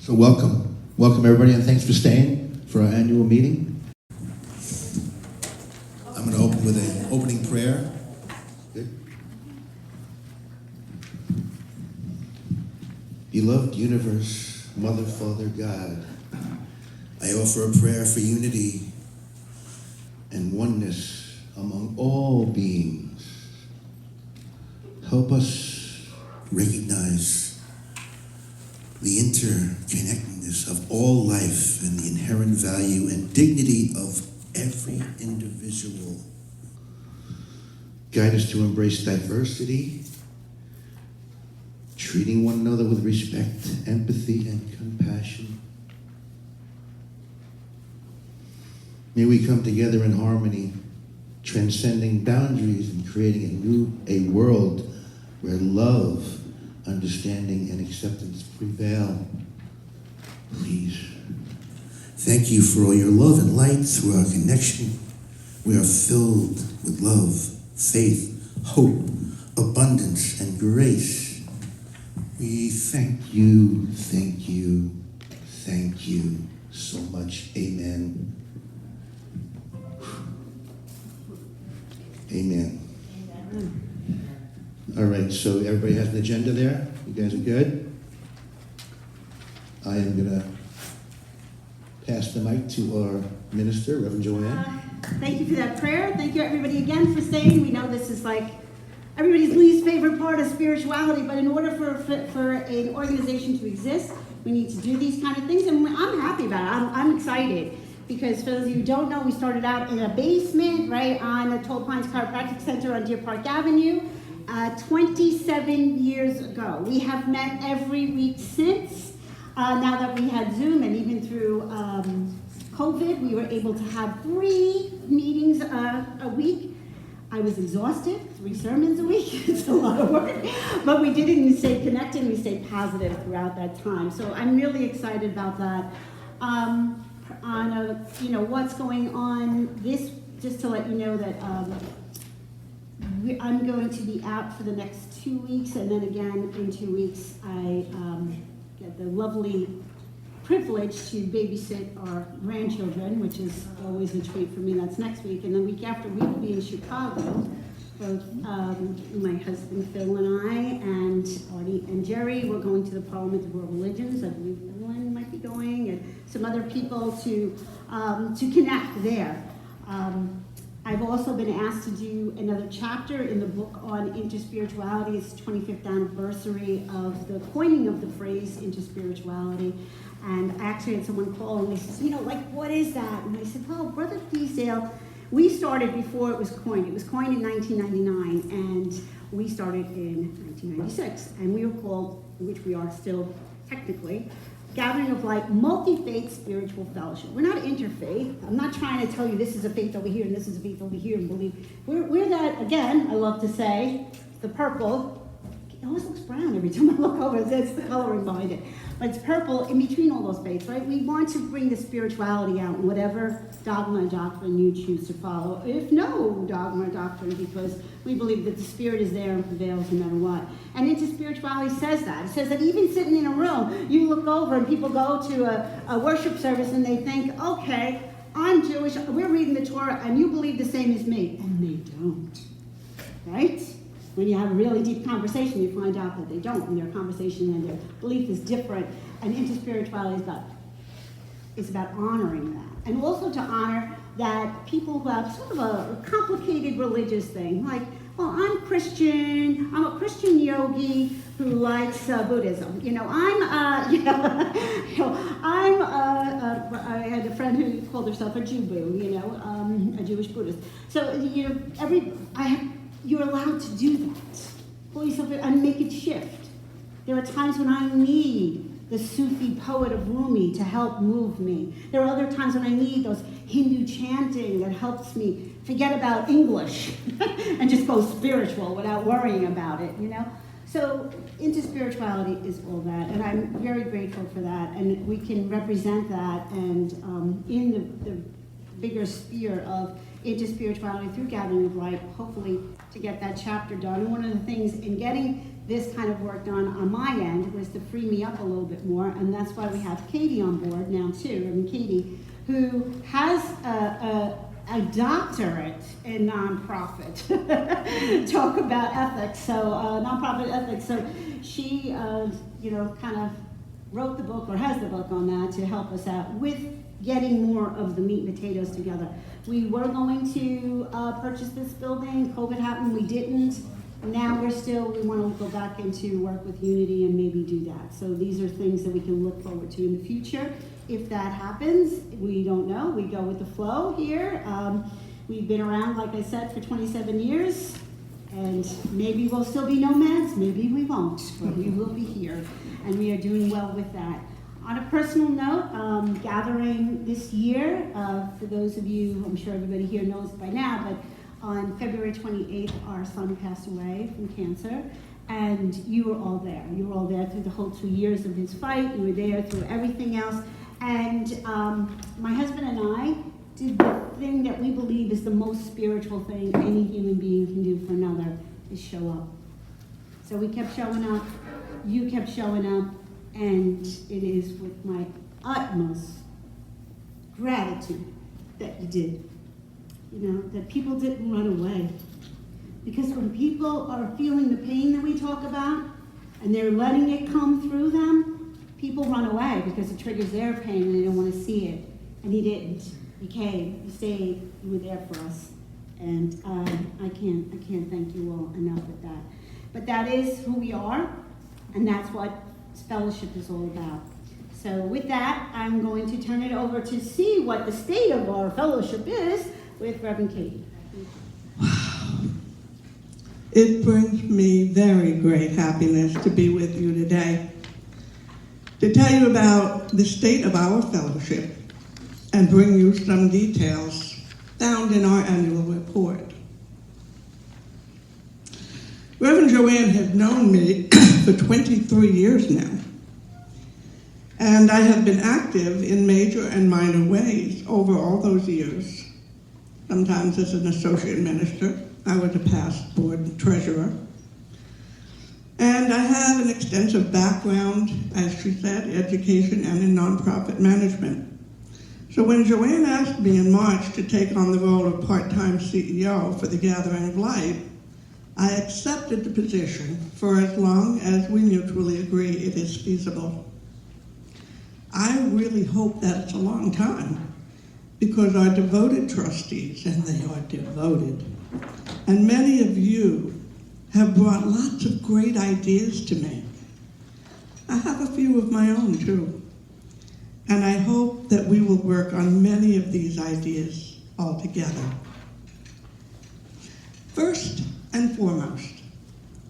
So welcome everybody, and thanks for staying for our annual meeting. I'm going to open with an opening prayer. Good. Beloved universe, Mother, Father, God, I offer a prayer for unity and oneness among all beings. Help us recognize the interconnectedness of all life and the inherent value and dignity of every individual. Guide us to embrace diversity, treating one another with respect, empathy, and compassion. May we come together in harmony, transcending boundaries and creating a world where love, understanding, and acceptance prevail. Please. Thank you for all your love and light through our connection. We are filled with love, faith, hope, abundance, and grace. We thank you so much. Amen. Amen. All right, so everybody has an agenda there? You guys are good? I am going to pass the mic to our minister, Reverend Joanne. Thank you for that prayer. Thank you, everybody, again, for staying. We know this is like everybody's least favorite part of spirituality, but in order for an organization to exist, we need to do these kind of things, and I'm happy about it. I'm excited. Because for those of you who don't know, we started out in a basement, right, on the Toll Pines Chiropractic Center on Deer Park Avenue 27 years ago. We have met every week since, now that we had Zoom, and even through COVID, we were able to have 3 meetings a week. I was exhausted, 3 sermons a week, it's a lot of work, but we did it and we stayed connected and we stayed positive throughout that time. So I'm really excited about that. On what's going on this, just to let you know that I'm going to be out for the next 2 weeks, and then again in 2 weeks I get the lovely privilege to babysit our grandchildren, which is always a treat for me. That's next week, and the week after we will be in Chicago. Both my husband Phil and I, and Artie and Jerry, we're going to the Parliament of World Religions. I believe Ellen might be going, and some other people to connect there. I've also been asked to do another chapter in the book on interspirituality. It's the 25th anniversary of the coining of the phrase interspirituality. And I actually had someone call and they said, what is that? And I said, well, Brother Teasdale, we started before it was coined. It was coined in 1999, and we started in 1996. And we were called, which we are still technically, Gathering of Light, Multi-Faith Spiritual Fellowship. We're not interfaith. I'm not trying to tell you this is a faith over here and this is a faith over here and believe. We're that, again, I love to say, the purple. It always looks brown every time I look over. That's the coloring behind it. But it's purple in between all those faiths, right? We want to bring the spirituality out in whatever dogma or doctrine you choose to follow. If no dogma or doctrine, because we believe that the spirit is there and prevails no matter what. And interspirituality says that. It says that even sitting in a room, you look over and people go to a worship service and they think, okay, I'm Jewish, we're reading the Torah, and you believe the same as me. And they don't, right? When you have a really deep conversation, you find out that they don't, and their conversation and their belief is different. And interspirituality is about honoring that. And also to honor that people who have sort of a complicated religious thing, like, well, I'm Christian, I'm a Christian yogi who likes Buddhism. I had a friend who called herself a Jew-boo, a Jewish Buddhist. So, you're allowed to do that. Pull yourself in and make it shift. There are times when I need the Sufi poet of Rumi to help move me. There are other times when I need those Hindu chanting that helps me forget about English and just go spiritual without worrying about it, So interspirituality is all that, and I'm very grateful for that, and we can represent that, and in the bigger sphere of interspirituality through Gathering of Light, hopefully to get that chapter done. And one of the things in getting this kind of work done on my end was to free me up a little bit more, and that's why we have Katie on board now too. I mean, Katie, who has a doctorate in nonprofit. Talk about ethics, so nonprofit ethics. So she, kind of wrote the book, or has the book on that, to help us out with getting more of the meat and potatoes together. We were going to purchase this building. COVID happened, we didn't. Now we want to go back into work with Unity and maybe do that. So these are things that we can look forward to in the future. If that happens, we don't know. We go with the flow here. We've been around, like I said, for 27 years. And maybe we'll still be nomads, maybe we won't, but we will be here. And we are doing well with that. On a personal note, gathering this year, for those of you, I'm sure everybody here knows by now, but on February 28th, our son passed away from cancer, and you were all there. You were all there through the whole 2 years of his fight. You were there through everything else. And my husband and I did the thing that we believe is the most spiritual thing any human being can do for another, is show up. So we kept showing up, you kept showing up, and it is with my utmost gratitude that you did. That people didn't run away. Because when people are feeling the pain that we talk about, and they're letting it come through them, people run away because it triggers their pain and they don't want to see it. And he didn't. He came, he stayed, you were there for us. And I can't thank you all enough with that. But that is who we are, and that's what fellowship is all about. So with that, I'm going to turn it over to see what the state of our fellowship is with Reverend Katie. Wow. It brings me very great happiness to be with you today, to tell you about the state of our fellowship and bring you some details found in our annual report. Reverend Joanne has known me for 23 years now, and I have been active in major and minor ways over all those years. Sometimes as an associate minister, I was a past board treasurer, and I have an extensive background, as she said, education and in nonprofit management. So when Joanne asked me in March to take on the role of part-time CEO for the Gathering of Light, I accepted the position for as long as we mutually agree it is feasible. I really hope that it's a long time, because our devoted trustees, and they are devoted, and many of you have brought lots of great ideas to me. I have a few of my own too, and I hope that we will work on many of these ideas all together. First and foremost,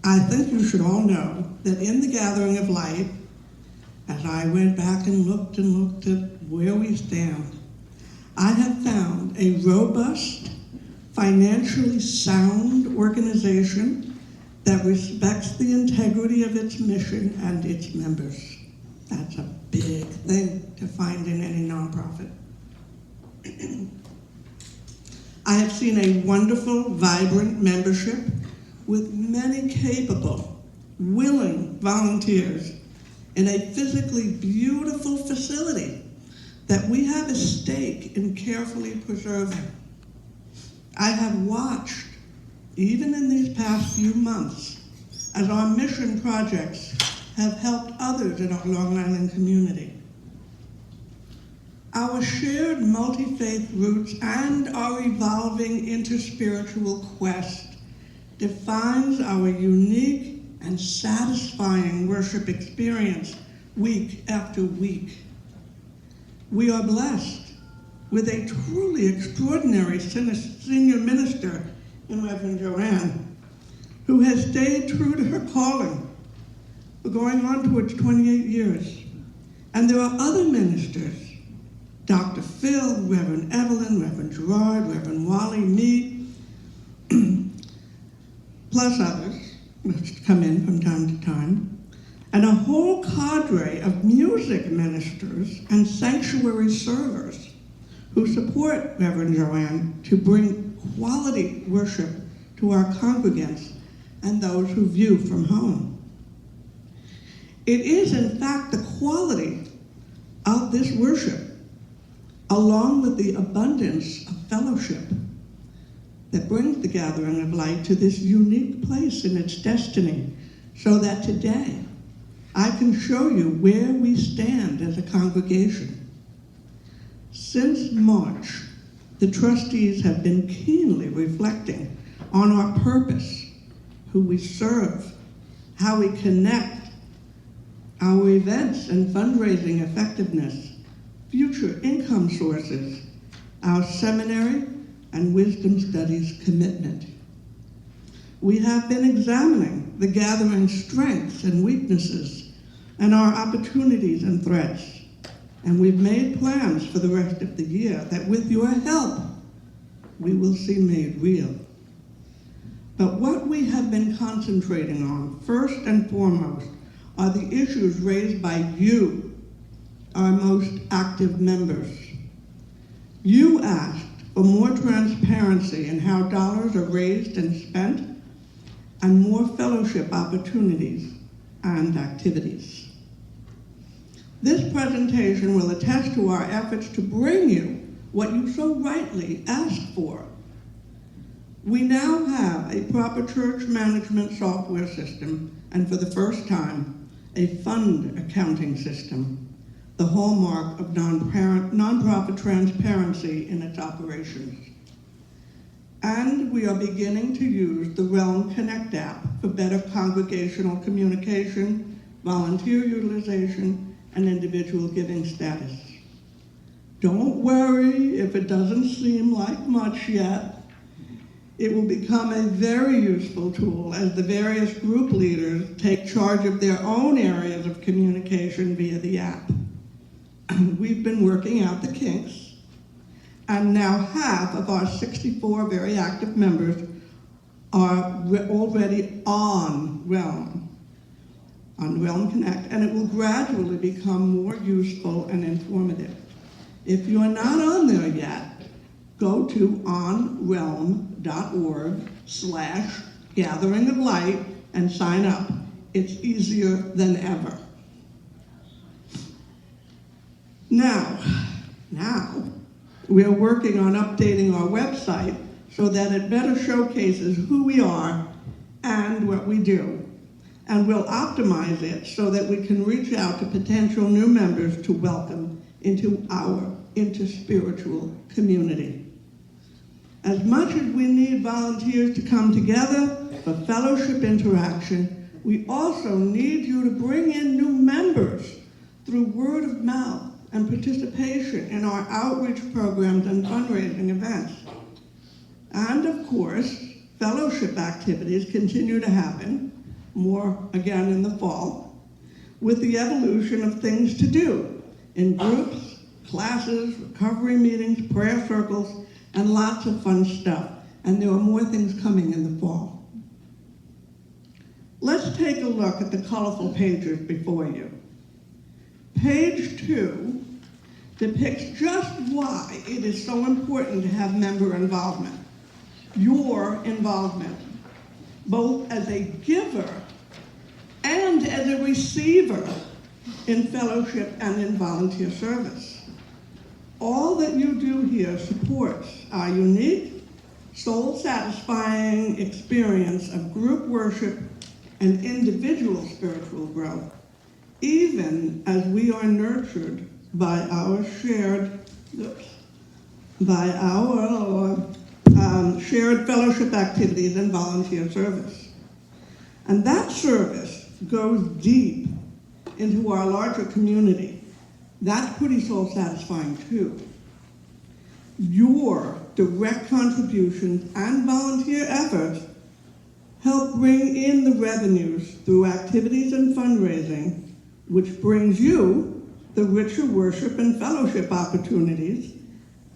I think you should all know that in the Gathering of Light, as I went back and looked at where we stand, I have found a robust, financially sound organization that respects the integrity of its mission and its members. That's a big thing to find in any nonprofit. I have seen a wonderful, vibrant membership with many capable, willing volunteers in a physically beautiful facility that we have a stake in carefully preserving. I have watched, even in these past few months, as our mission projects have helped others in our Long Island community. Our shared multi-faith roots and our evolving interspiritual quest defines our unique and satisfying worship experience week after week. We are blessed with a truly extraordinary senior minister in Reverend Joanne, who has stayed true to her calling for going on towards 28 years. And there are other ministers, Dr. Phil, Reverend Evelyn, Reverend Gerard, Reverend Wally, me, plus others who come in from time to time, and a whole cadre of music ministers and sanctuary servers who support Reverend Joanne to bring quality worship to our congregants and those who view from home. It is, in fact, the quality of this worship, along with the abundance of fellowship, that brings the gathering of light to this unique place in its destiny, so that today I can show you where we stand as a congregation. Since March, the trustees have been keenly reflecting on our purpose, who we serve, how we connect, our events and fundraising effectiveness, future income sources, our seminary and wisdom studies commitment. We have been examining the gathering's strengths and weaknesses and our opportunities and threats. And we've made plans for the rest of the year that with your help, we will see made real. But what we have been concentrating on, first and foremost, are the issues raised by you, our most active members. You asked for more transparency in how dollars are raised and spent, and more fellowship opportunities and activities. This presentation will attest to our efforts to bring you what you so rightly asked for. We now have a proper church management software system, and for the first time, a fund accounting system, the hallmark of nonprofit transparency in its operations. And we are beginning to use the Realm Connect app for better congregational communication, volunteer utilization, and individual giving status. Don't worry if it doesn't seem like much yet. It will become a very useful tool as the various group leaders take charge of their own areas of communication via the app. We've been working out the kinks, and now half of our 64 very active members are already on Realm Connect, and it will gradually become more useful and informative. If you are not on there yet, go to onrealm.org/gathering of light and sign up. It's easier than ever. Now, we are working on updating our website so that it better showcases who we are and what we do. And we'll optimize it so that we can reach out to potential new members to welcome into our Interspiritual community. As much as we need volunteers to come together for fellowship interaction, we also need you to bring in new members through word of mouth and participation in our outreach programs and fundraising events. And of course, fellowship activities continue to happen, more again in the fall, with the evolution of things to do in groups, classes, recovery meetings, prayer circles, and lots of fun stuff. And there are more things coming in the fall. Let's take a look at the colorful pages before you. Page 2 depicts just why it is so important to have member involvement. Your involvement, both as a giver and as a receiver in fellowship and in volunteer service. All that you do here supports our unique, soul-satisfying experience of group worship and individual spiritual growth, even as we are nurtured by our shared fellowship activities and volunteer service. And that service goes deep into our larger community. That's pretty soul-satisfying too. Your direct contributions and volunteer efforts help bring in the revenues through activities and fundraising, which brings you the richer worship and fellowship opportunities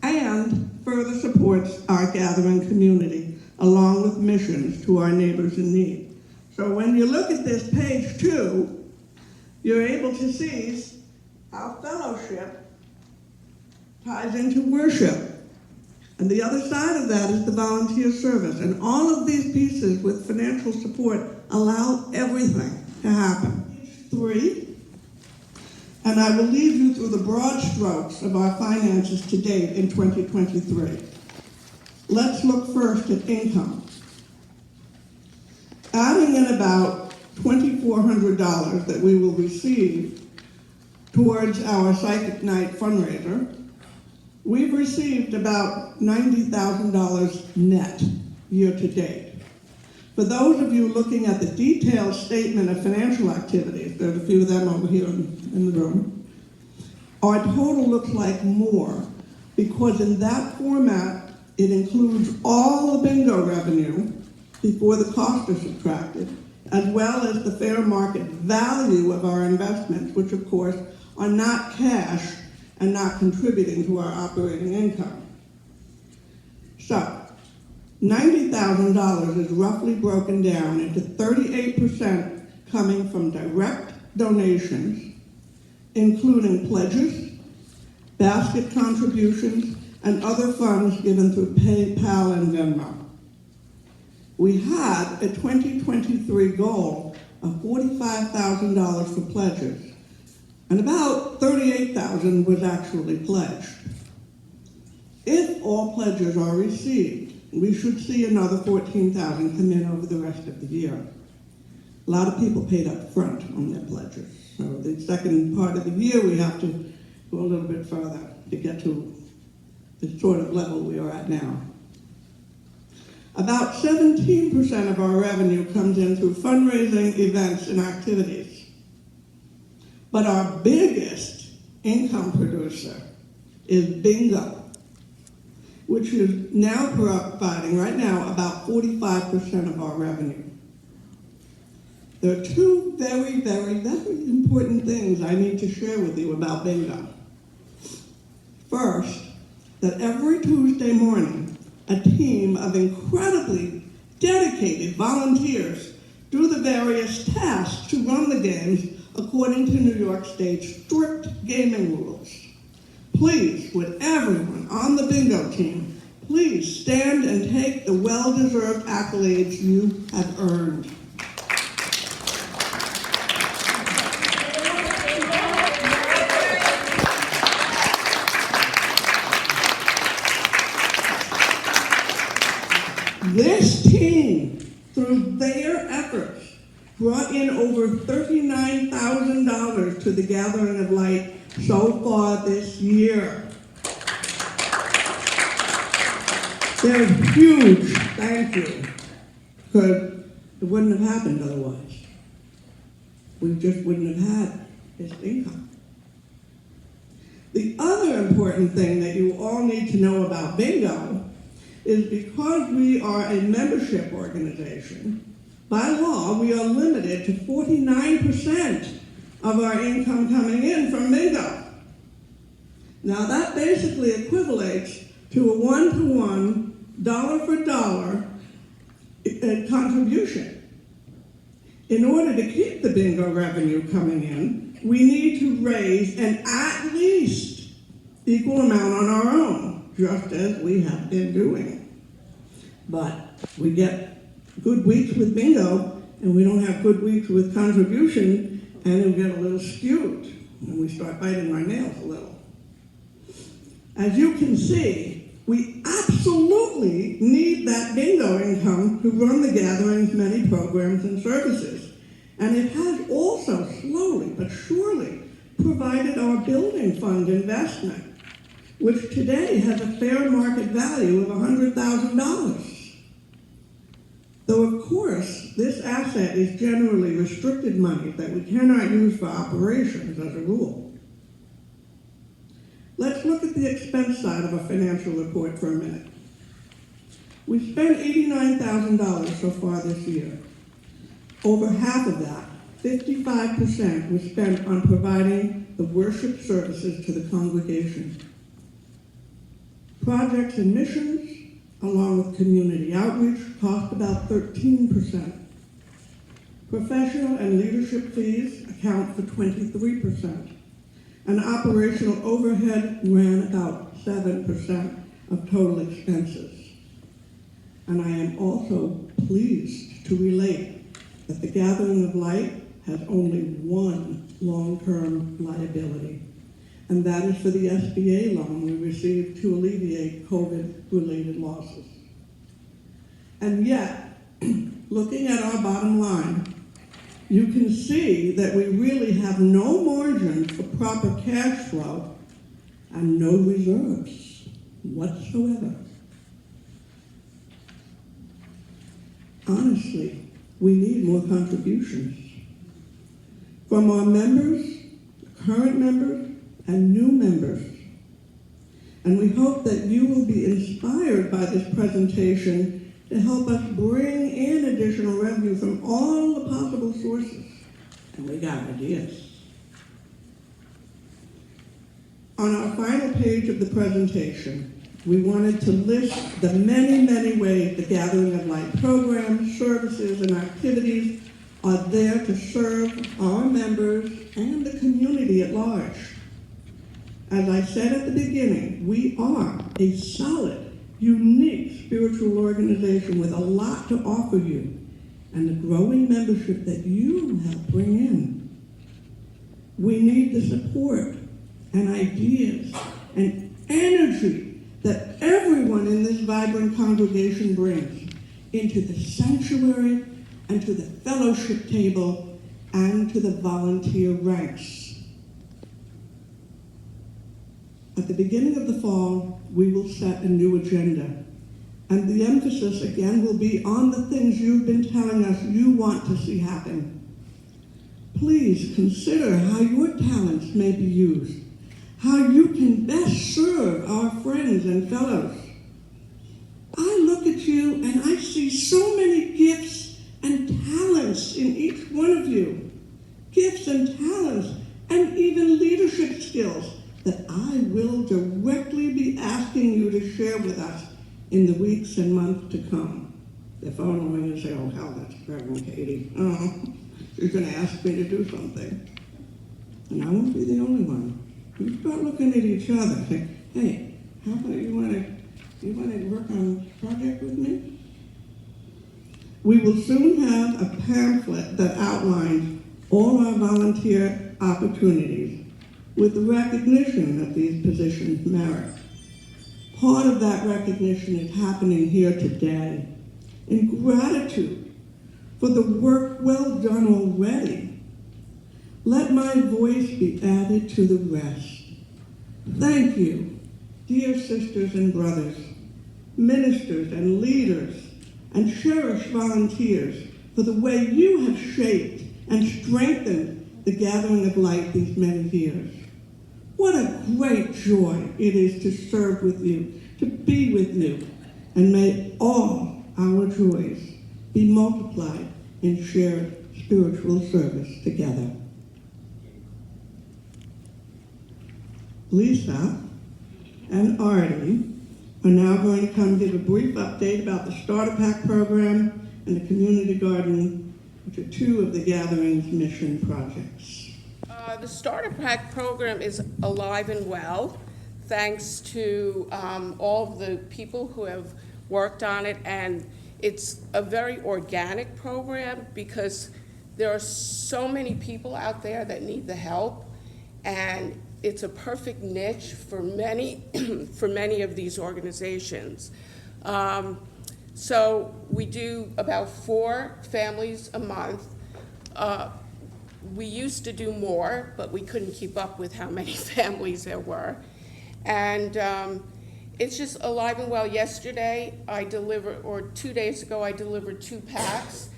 and further supports our gathering community, along with missions to our neighbors in need. So when you look at this page 2, you're able to see how fellowship ties into worship. And the other side of that is the volunteer service. And all of these pieces with financial support allow everything to happen. Page 3, and I will lead you through the broad strokes of our finances to date in 2023. Let's look first at income. Adding in about $2,400 that we will receive towards our Psychic Night fundraiser, we've received about $90,000 net year to date. For those of you looking at the detailed statement of financial activities, there's a few of them over here in the room, our total looks like more because in that format, it includes all the bingo revenue before the costs are subtracted, as well as the fair market value of our investments, which of course are not cash and not contributing to our operating income. So, $90,000 is roughly broken down into 38% coming from direct donations, including pledges, basket contributions, and other funds given through PayPal and Venmo. We had a 2023 goal of $45,000 for pledges, and about $38,000 was actually pledged. If all pledges are received, we should see another $14,000 come in over the rest of the year. A lot of people paid up front on their pledges. So the second part of the year, we have to go a little bit further to get to the sort of level we are at now. About 17% of our revenue comes in through fundraising, events, and activities. But our biggest income producer is bingo, which is now providing, right now, about 45% of our revenue. There are two very, very, very important things I need to share with you about bingo. First, that every Tuesday morning, a team of incredibly dedicated volunteers do the various tasks to run the games according to New York State's strict gaming rules. Please, would everyone on the bingo team, please stand and take the well-deserved accolades you have earned. This team, through their efforts, brought in over $39,000 to the Gathering of Light so far this year. They're huge thank you, because it wouldn't have happened otherwise. We just wouldn't have had this income. The other important thing that you all need to know about bingo is because we are a membership organization, by law, we are limited to 49% of our income coming in from bingo. Now that basically equivalates to a one-to-one, dollar-for-dollar contribution. In order to keep the bingo revenue coming in, we need to raise an at least equal amount on our own, just as we have been doing. But we get good weeks with bingo, and we don't have good weeks with contribution, and we get a little skewed, and we start biting our nails a little. As you can see, we absolutely need that bingo income to run the gathering's many programs and services. And it has also slowly but surely provided our building fund investment, which today has a fair market value of $100,000. Though, of course, this asset is generally restricted money that we cannot use for operations as a rule. Let's look at the expense side of a financial report for a minute. We spent $89,000 so far this year. Over half of that, 55%, was spent on providing the worship services to the congregation. Projects and missions, along with community outreach, cost about 13%. Professional and leadership fees account for 23%. And operational overhead ran about 7% of total expenses. And I am also pleased to relate that the Gathering of Light has only one long-term liability, and that is for the SBA loan we received to alleviate COVID-related losses. And yet, looking at our bottom line, you can see that we really have no margin for proper cash flow and no reserves whatsoever. Honestly, we need more contributions from our members, current members, and new members. And we hope that you will be inspired by this presentation to help us bring in additional revenue from all the possible sources. And we got ideas. On our final page of the presentation, we wanted to list the many, many ways the Gathering of Light programs, services, and activities are there to serve our members and the community at large. As I said at the beginning, we are a solid, unique spiritual organization with a lot to offer you and the growing membership that you help bring in. We need the support and ideas and energy that everyone in this vibrant congregation brings into the sanctuary and to the fellowship table and to the volunteer ranks. At the beginning of the fall, we will set a new agenda. And the emphasis again will be on the things you've been telling us you want to see happen. Please consider how your talents may be used, how you can best serve our friends and fellows. I look at you and I see so many gifts and talents in each one of you. Gifts and talents and even leadership skills that I will directly be asking you to share with us in the weeks and months to come. The phone will ring and say, oh hell, that's Reverend Katie. Oh, she's gonna ask me to do something. And I won't be the only one. You start looking at each other and say, hey, how about you wanna work on a project with me? We will soon have a pamphlet that outlines all our volunteer opportunities with the recognition that these positions merit. Part of that recognition is happening here today in gratitude for the work well done already. Let my voice be added to the rest. Thank you, dear sisters and brothers, ministers and leaders, and cherished volunteers for the way you have shaped and strengthened the Gathering of Light these many years. What a great joy it is to serve with you, to be with you, and may all our joys be multiplied in shared spiritual service together. Lisa and Artie are now going to come give a brief update about the Starter Pack program and the Community Garden, which are two of the Gathering's mission projects. The Starter Pack program is alive and well, thanks to all of the people who have worked on it, and it's a very organic program because there are so many people out there that need the help, and it's a perfect niche for many, for many of these organizations. So we do about 4 families a month. We used to do more, but we couldn't keep up with how many families there were. And it's just alive and well. Yesterday, I delivered, or 2 days ago, I delivered 2 packs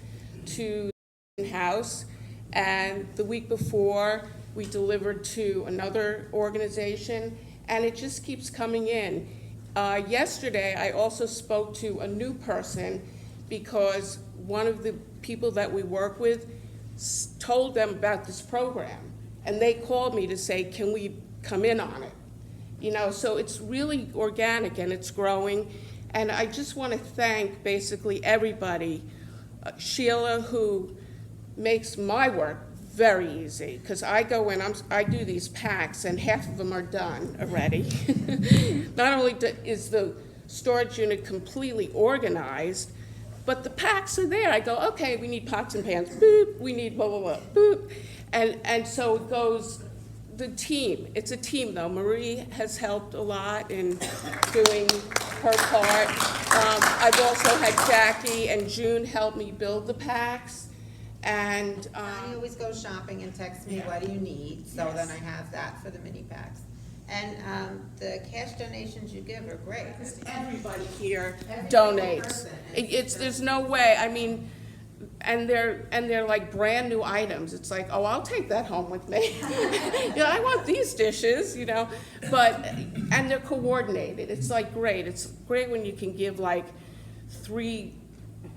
to the house. And the week before, we delivered to another organization, and it just keeps coming in. Yesterday, I also spoke to a new person because one of the people that we work with told them about this program, and they called me to say, can we come in on it? You know, so it's really organic and it's growing, and I just want to thank basically everybody. Sheila, who makes my work very easy, because I go in, I do these packs, and half of them are done already. Not only is the storage unit completely organized, but the packs are there. I go, okay, we need pots and pans, boop, we need blah, blah, blah, boop. And so it goes, the team, it's a team though. Marie has helped a lot in doing her part. I've also had Jackie and June help me build the packs. And Connie always goes shopping and texts me, what do you need? So then I have that for the mini packs. And the cash donations you give are great. everybody here Every donates. person. There's no way, I mean, and they're like brand new items. It's like, oh, I'll take that home with me. I want these dishes, and they're coordinated. It's like great. It's great when you can give like 3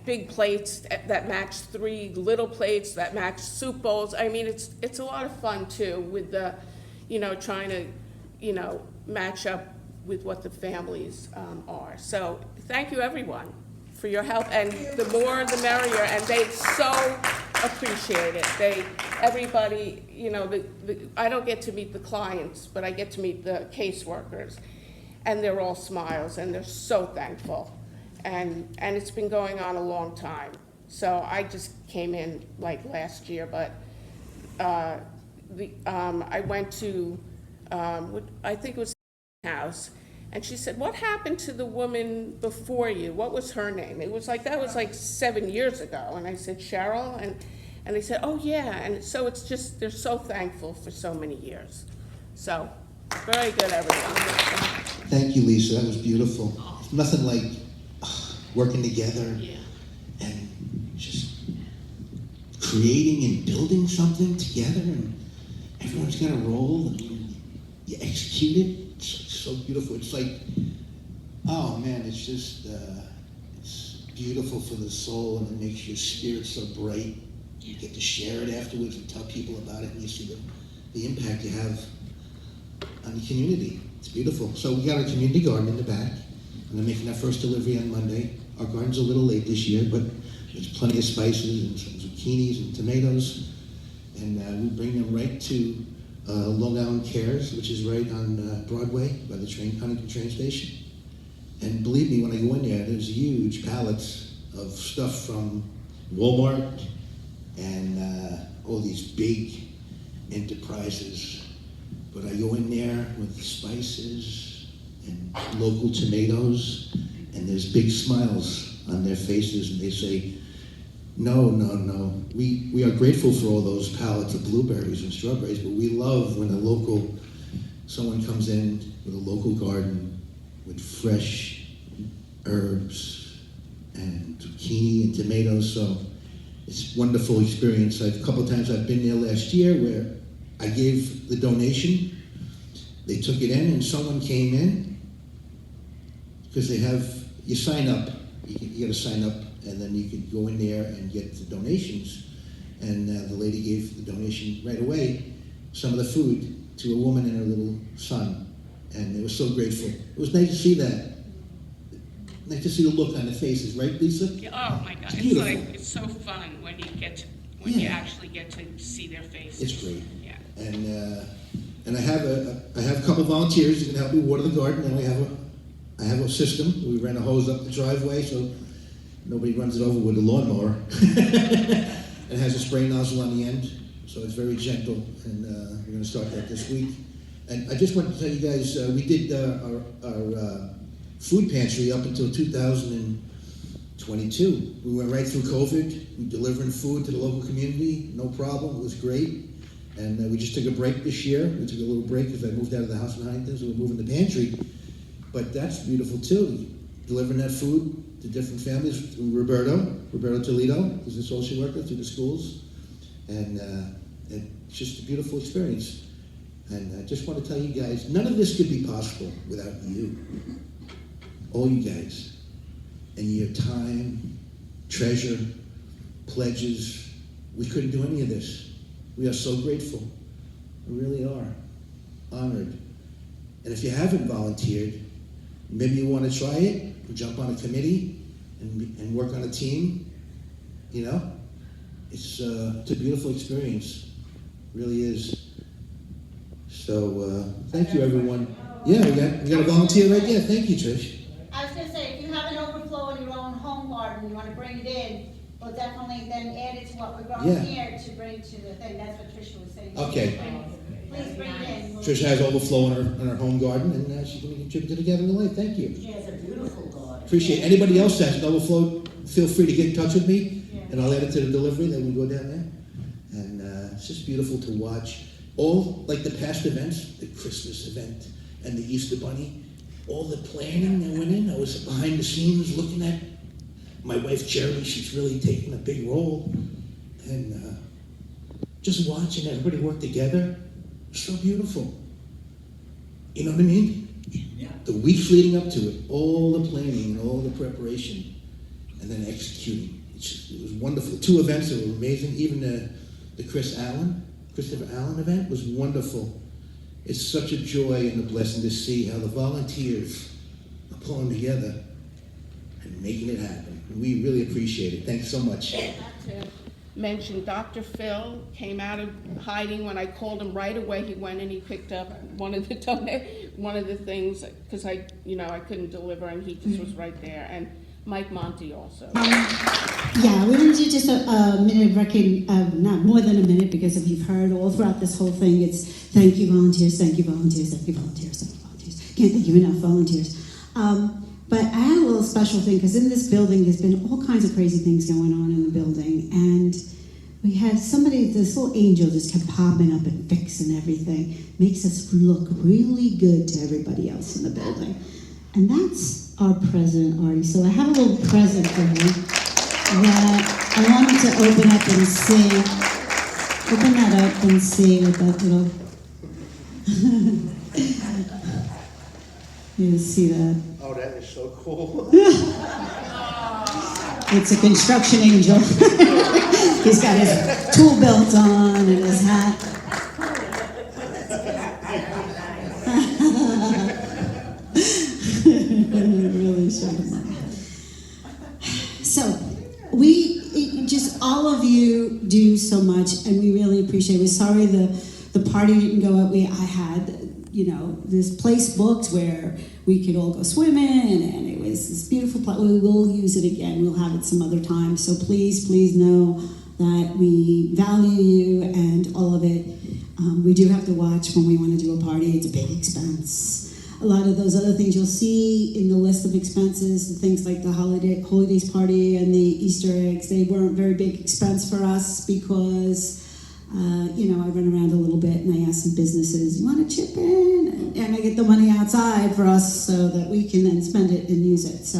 big plates that match 3 little plates that match soup bowls. I mean, it's a lot of fun too with the, trying to, match up with what the families are. So thank you everyone for your help, and the more the merrier, and they so appreciate it. Everybody, I don't get to meet the clients, but I get to meet the caseworkers, and they're all smiles, and they're so thankful. And it's been going on a long time. So I just came in like last year, but I went to, I think it was house, and she said, what happened to the woman before you? What was her name? It was like, that was like 7 years ago. And I said, Cheryl? And they said, oh yeah. And so it's just, they're so thankful for so many years. So, very good, everyone. Thank you, Lisa. That was beautiful. Nothing like working together and just creating and building something together, and everyone's got a role, and you execute it. It's so beautiful. It's like, oh man, it's just, it's beautiful for the soul, and it makes your spirit so bright. You get to share it afterwards and tell people about it, and you see the impact you have on the community. It's beautiful. So we got our community garden in the back, and they're making our first delivery on Monday. Our garden's a little late this year, but there's plenty of spices and some zucchinis and tomatoes, and we bring them right to Long Island Cares, which is right on Broadway by the Huntington train station. And believe me, when I go in there, there's huge pallets of stuff from Walmart and all these big enterprises. But I go in there with spices and local tomatoes, and there's big smiles on their faces, and they say, no. We are grateful for all those pallets of blueberries and strawberries, but we love when someone comes in with a local garden with fresh herbs and zucchini and tomatoes. So it's a wonderful experience. A couple of times I've been there last year where I gave the donation. They took it in, and someone came in, because you sign up. You got to sign up, and then you could go in there and get the donations. And the lady gave the donation right away, some of the food, to a woman and her little son. And they were so grateful. It was nice to see that. Nice to see the look on their faces, right, Lisa? Oh my God, it's so fun when you actually get to see their faces. It's great. Yeah. And I have a couple volunteers who can help me water the garden, and I have a system. We ran a hose up the driveway so nobody runs it over with a lawnmower. It has a spray nozzle on the end, so it's very gentle, and we're going to start that this week. And I just wanted to tell you guys, we did our food pantry up until 2022. We went right through COVID. We delivering food to the local community, no problem. It was great. And we just took a break this year. We took a little break because I moved out of the house in Huntington, so we're moving the pantry. But that's beautiful too, delivering that food to different families through Roberto Toledo, who's a social worker through the schools. And it's just a beautiful experience. And I just want to tell you guys, none of this could be possible without you. All you guys. And your time, treasure, pledges. We couldn't do any of this. We are so grateful. We really are. Honored. And if you haven't volunteered, maybe you want to try it, jump on a committee and work on a team. It's a beautiful experience. It really is. So thank you, everyone. Yeah, we got a volunteer right there. Thank you, Trish. I was going to say, if you have an overflow in your own home garden, you want to bring it then add it to what we're Yeah. going here to bring to the thing. That's what Tricia was saying. Okay. Please bring it in. We'll- Trish has overflow in her home garden, and she's going to contribute to the Gathering of Life. Thank you. She has a beautiful garden. Appreciate it. Anybody else that has an overflow, feel free to get in touch with me, and I'll add it to the delivery. Then we go down there, and it's just beautiful to watch. All like the past events, the Christmas event and the Easter Bunny, all the planning that went in. I was behind the scenes looking at my wife Jerry. She's really taking a big role, and just watching everybody work together. So beautiful. You know what I mean? Yeah. The weeks leading up to it, all the planning and all the preparation, and then executing. It was wonderful. 2 events that were amazing. Even the Christopher Allen event was wonderful. It's such a joy and a blessing to see how the volunteers are pulling together and making it happen. We really appreciate it. Thanks so much. To mention, Dr. Phil came out of hiding when I called him right away. He went and he picked up one of the things because I couldn't deliver, and he just was right there. And Mike Monty also. Yeah, we want to do just a minute of record, not more than a minute, because if you've heard all throughout this whole thing, it's thank you volunteers, thank you volunteers, thank you volunteers, thank you volunteers. Can't thank you enough volunteers. But I had a little special thing, because in this building there's been all kinds of crazy things going on in the building, and we had somebody, this little angel just kept popping up and fixing everything, makes us look really good to everybody else in the building. And that's our president, Artie. So I have a little present for him that I wanted to open up and see. Open that up and see what that little... You see that? Oh, that is so cool. It's a construction angel. He's got his tool belt on and his hat. Really showing. So, all of you do so much, and we really appreciate it. We're sorry the party didn't go out. I had, this place booked where we could all go swimming, and it was this beautiful place. We will use it again. We'll have it some other time. So please know that we value you and all of it. We do have to watch when we want to do a party. It's a big expense. A lot of those other things you'll see in the list of expenses, the things like the holidays party and the Easter eggs, they weren't very big expense for us because, I run around a little bit and I ask some businesses, you want to chip in? And I get the money outside for us so that we can then spend it and use it. So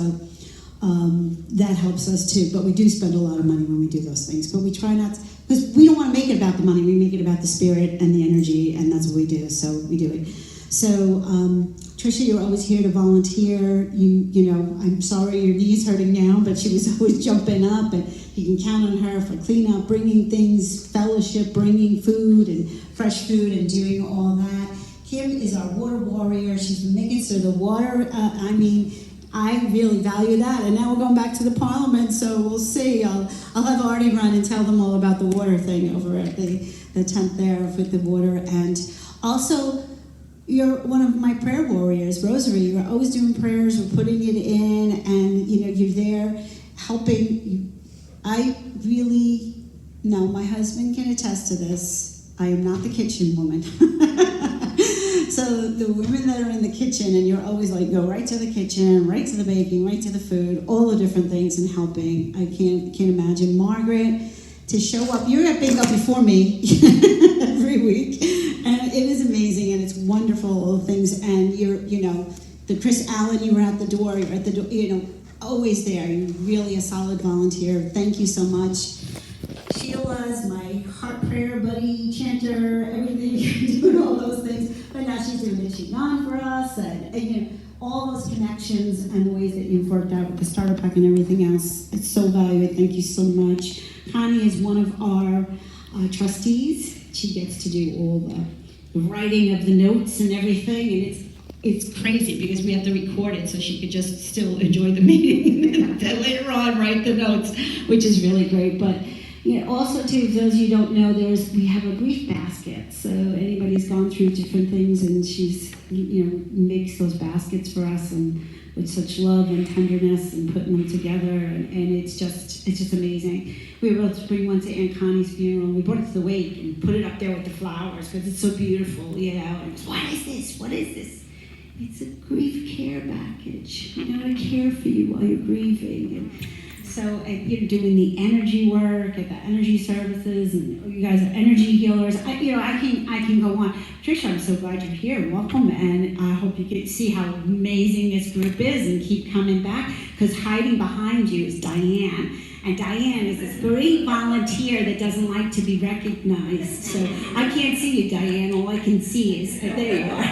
that helps us too. But we do spend a lot of money when we do those things. But we try not to, because we don't want to make it about the money. We make it about the spirit and the energy, and that's what we do. So we do it. So, Tricia, you're always here to volunteer. I'm sorry your knee's hurting now, but she was always jumping up, and you can count on her for cleanup, bringing things, fellowship, bringing food and fresh food and doing all that. Kim is our water warrior. She's been making sure the water, I really value that. And now we're going back to the Parliament, so we'll see. I'll have Artie run and tell them all about the water thing over at the tent there with the water. And also, you're one of my prayer warriors, Rosary. You're always doing prayers, we're putting it in, and you're there helping. I really, my husband can attest to this. I am not the kitchen woman. So the women that are in the kitchen, and you're always like, go right to the kitchen, right to the baking, right to the food, all the different things and helping. I can't imagine. Margaret, to show up, you're at bingo before me every week. And it is amazing, and it's wonderful, all the things. And you're, the Chris Allen, you were at the door, you're at the door, always there. You're really a solid volunteer. Thank you so much. Sheila's my heart prayer buddy, chanter, everything. You're doing all those things. But now she's doing the Qigong for us, and all those connections and the ways that you've worked out with the starter pack and everything else. It's so valuable. Thank you so much. Connie is one of our trustees. She gets to do all the writing of the notes and everything, and it's crazy because we have to record it so she could just still enjoy the meeting and then later on write the notes, which is really great. But Yeah, also too, for those of you who don't know, we have a grief basket. So anybody's gone through different things, and she's makes those baskets for us, and with such love and tenderness, and putting them together, and it's just amazing. We were able to bring one to Aunt Connie's funeral. We brought it to the wake and put it up there with the flowers because it's so beautiful, And what is this? What is this? It's a grief care package. To care for you while you're grieving. And so you're doing the energy work at the energy services, and you guys are energy healers. I can go on. Tricia, I'm so glad you're here. Welcome, and I hope you get to see how amazing this group is and keep coming back, because hiding behind you is Diane. And Diane is this great volunteer that doesn't like to be recognized. So I can't see you, Diane. All I can see is, there you are.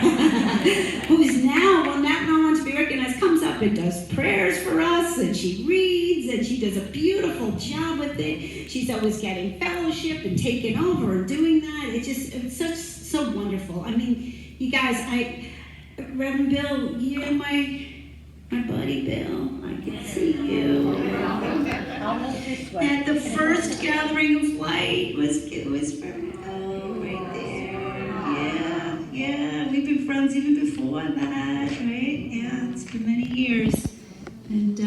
Who's now, when that not wants to be recognized, comes up and does prayers for us, and she reads, and she does a beautiful job with it. She's always getting fellowship and taking over and doing that. It's so wonderful. I mean, you guys, Reverend Bill, you're my buddy Bill. I can see you. At the first gathering of light it was for right there. Yeah. We've been friends even before that, right? Yeah, it's been many years. And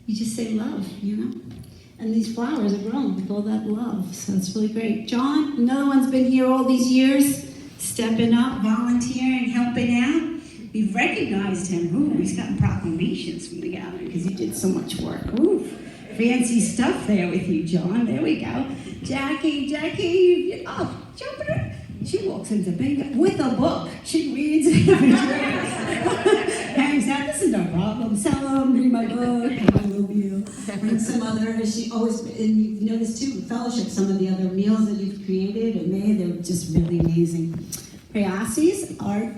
you just say love, And these flowers are grown with all that love, so it's really great. John, another one's been here all these years, stepping up, volunteering, helping out. We've recognized him. Ooh, he's gotten proclamations from the gathering because he did so much work. Ooh, fancy stuff there with you, John. There we go. Jackie, jump her. She walks into bingo with a book. She reads it every day. Hangs out. This is no problem. Sell them, read my book. I love you. And some other, she always, and you've noticed too, fellowship, some of the other meals that you've created and made, they're just really amazing. Priyasis are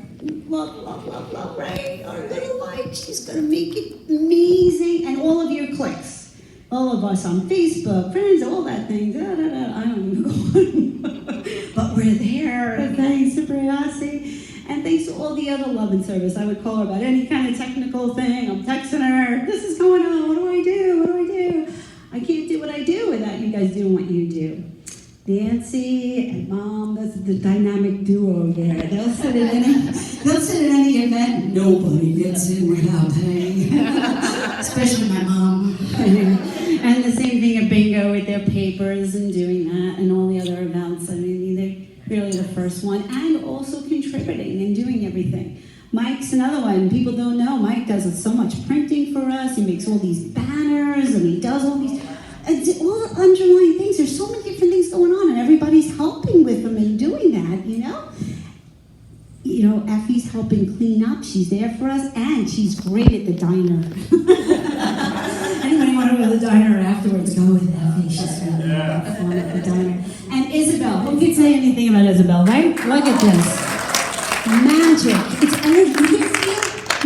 love, right? Our little light. She's going to make it amazing. And all of your clicks. All of us on Facebook, friends, all that thing. I don't even go on. But we're there. Thanks to Priyasi. And thanks to all the other love and service. I would call her about any kind of technical thing. I'm texting her. This is going on. What do I do? I can't do what I do without you guys doing what you do. Nancy and Mom, that's the dynamic duo there. They'll sit at any event. Nobody gets in without paying, especially my mom. And the same thing at bingo with their papers and doing that, and all the other events. I mean, they're really the first one, and also contributing and doing everything. Mike's another one. People don't know. Mike does so much printing for us. He makes all these banners, and he does all these. All the underlying things, there's so many different things going on, and everybody's helping with them and doing that, Effie's helping clean up, she's there for us, and she's great at the diner. Anybody want to go to the diner afterwards, go with Effie, she's really fun at the diner. And Isabel, who can say anything about Isabel, right? Look at this. Magic. It's energy.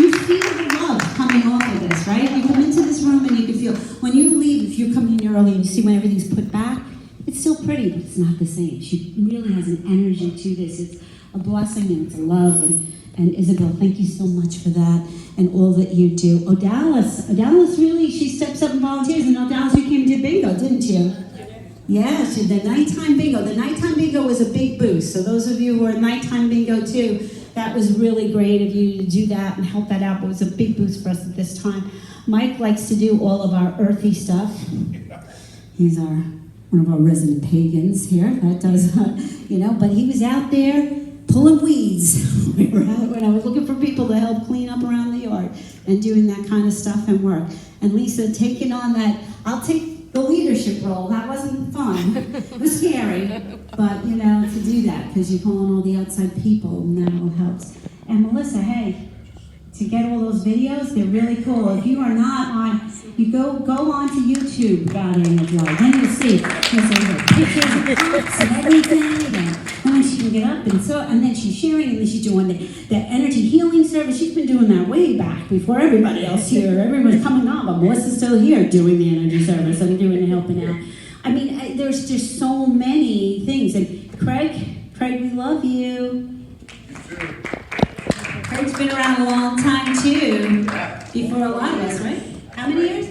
You feel the love coming off of this, right? You come into this room and you can feel, when you leave, if you come in early and you see when everything's put back, it's still pretty, but it's not the same. She really has an energy to this. It's a blessing and it's a love. And Isabel, thank you so much for that and all that you do. Odalis really, she steps up and volunteers. And Odalis, you came and did bingo, didn't you? Yeah, she did the nighttime bingo. The nighttime bingo was a big boost. So those of you who are nighttime bingo too, that was really great of you to do that and help that out. But it was a big boost for us at this time. Mike likes to do all of our earthy stuff. He's one of our resident pagans here. That does, but he was out there pulling weeds when I was looking for people to help clean up around the yard and doing that kind of stuff and work. And Lisa taking on that, I'll take the leadership role. That wasn't fun. It was scary. But, to do that, because you call on all the outside people, and that all helps. And Melissa, hey, to get all those videos, they're really cool. If you are not on, you go on to YouTube about Energy. Then you'll see pictures of pots and everything, and then she can get up and then she's sharing, and then she's doing the energy healing service. She's been doing that way back before everybody else here. Everyone's coming on, but Melissa's still here doing the energy service and doing the helping out. I mean, there's just so many things. And Craig, we love you. Craig's been around a long time too, before a lot of us, right? How many years?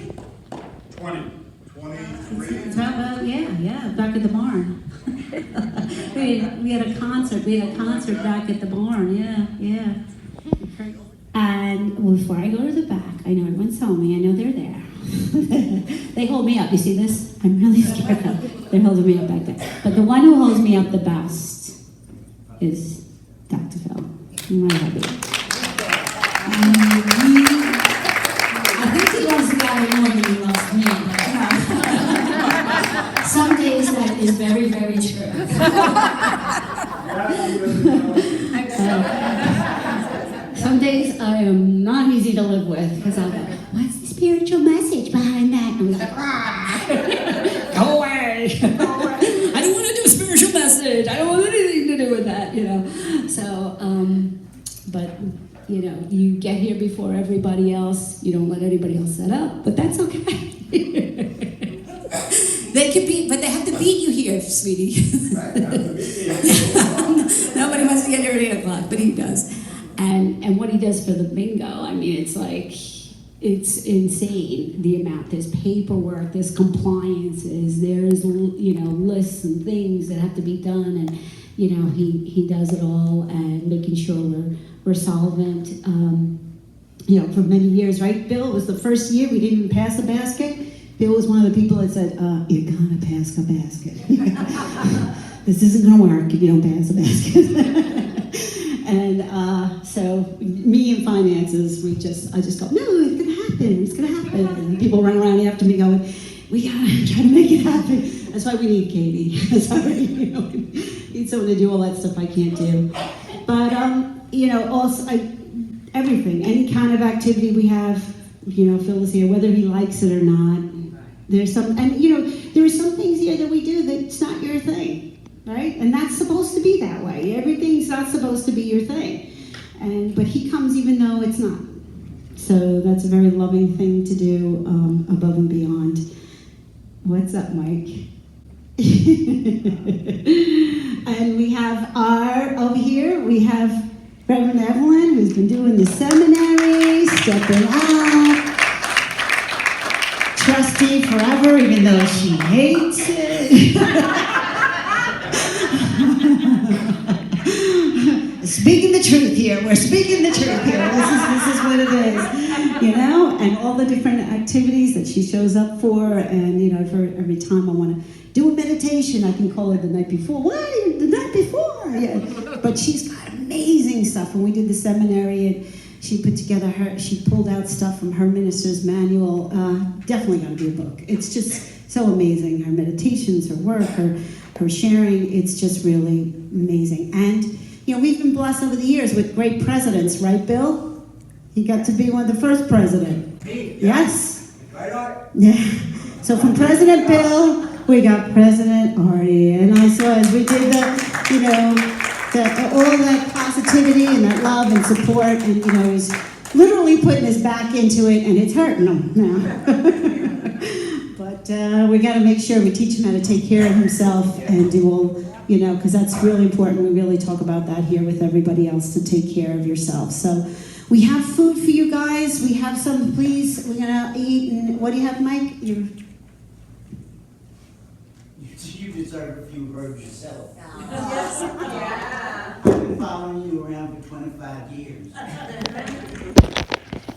23. Yeah, back at the barn. we had a concert. We had a concert back at the barn. Yeah. And before I go to the back, I know everyone saw me. I know they're there. They hold me up. You see this? I'm really scared. They're holding me up back there. But the one who holds me up the best is Dr. Phil. I'm really happy. I think he loves the guy more than he loves me. Some days that is very, very true. Some days I am not easy to live with because I'm like, what's the spiritual message behind that? And I'm like, go away. I don't want to do a spiritual message. I don't want anything to do with that, So, but, you get here before everybody else. You don't let anybody else set up, but that's okay. But they have to beat you here, sweetie. Nobody wants to get here at 8 o'clock, but he does. And what he does for the bingo, I mean, it's like, it's insane, the amount. There's paperwork, there's compliances, there's, lists and things that have to be done, and, he does it all, and making sure we're solvent, for many years, right, Bill? It was the first year we didn't even pass a basket. Bill was one of the people that said, you gotta pass a basket. This isn't gonna work if you don't pass a basket. And so me and finances, I just go, no, it's gonna happen. And people run around after me going, we gotta try to make it happen. That's why we need Katie. That's why we need someone to do all that stuff I can't do. But, also, everything, any kind of activity we have, Phil is here, whether he likes it or not. There's some, and there are some things here that we do that's not your thing, right? And that's supposed to be that way. Everything's not supposed to be your thing. But he comes even though it's not. So that's a very loving thing to do, above and beyond. What's up, Mike? And we have over here, we have Reverend Evelyn, who's been doing the seminary, stepping out. Trustee forever, even though she hates it. Speaking the truth here. We're speaking the truth here. This is what it is, and all the different activities that she shows up for, and every time I want to do a meditation, I can call her the night before. What? The night before? Yeah. But she's got amazing stuff. When we did the seminary, and she put together she pulled out stuff from her minister's manual. Definitely got to be a book. It's just so amazing. Her meditations, her work, her sharing. It's just really amazing. And we've been blessed over the years with great presidents, right, Bill? He got to be one of the first presidents. Me? Yes. Right on. Yeah. So from President Bill, we got President Artie, and I saw as we did all that positivity and that love and support, and he's literally putting his back into it, and it's hurting him now. But we got to make sure we teach him how to take care of himself and do all, because that's really important. We really talk about that here with everybody else, to take care of yourself. So we have food for you guys. We have some, please. We're gonna eat. And what do you have, Mike? You deserve a few words yourself. I've been following you around for 25 years.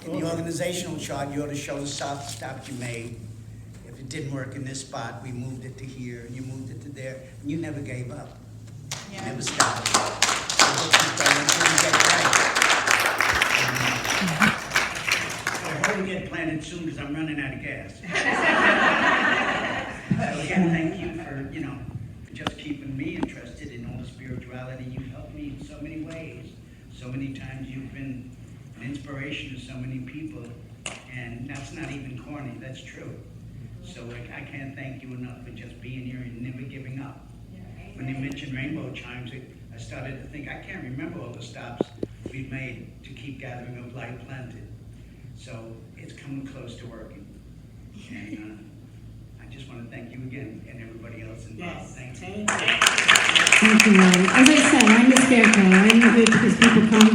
In the organizational chart, you ought to show the stops you made. If it didn't work in this spot, we moved it to here, and you moved it to there, and you never gave up. You never stopped. So we'll keep going until we get it right. I hope we get planted soon, because I'm running out of gas. So again, thank you for, just keeping me interested in all the spirituality. You've helped me in so many ways. So many times you've been an inspiration to so many people, and that's not even corny, that's true. So I can't thank you enough for just being here and never giving up. When you mentioned rainbow chimes, I started to think, I can't remember all the stops we've made to keep gathering of light planted. So it's coming close to working. And I just want to thank you again and everybody else involved. Yes. Thank you. Thank you, Lord. As I said, I'm the scarecrow. I'm here because people come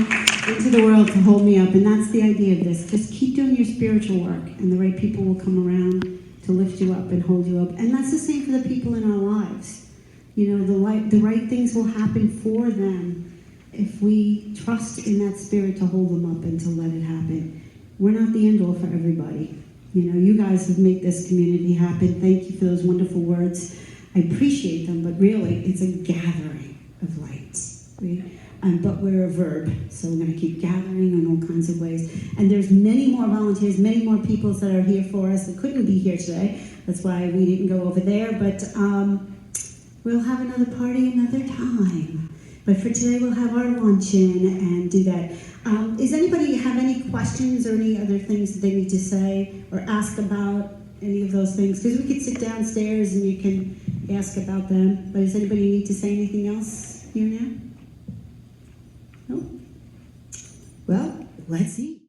into the world to hold me up, and that's the idea of this. Just keep doing your spiritual work, and the right people will come around to lift you up and hold you up. And that's the same for the people in our lives. You know, the right things will happen for them if we trust in that spirit to hold them up and to let it happen. We're not the end all for everybody. You know, you guys have made this community happen. Thank you for those wonderful words. I appreciate them, but really, it's a gathering of lights. But we're a verb, so we're going to keep gathering in all kinds of ways. And there's many more volunteers, many more people that are here for us that couldn't be here today. That's why we didn't go over there, but we'll have another party another time. But for today, we'll have our luncheon and do that. Does anybody have any questions or any other things that they need to say or ask about any of those things? Because we could sit downstairs and you can ask about them. But does anybody need to say anything else here now? No? Well, let's eat.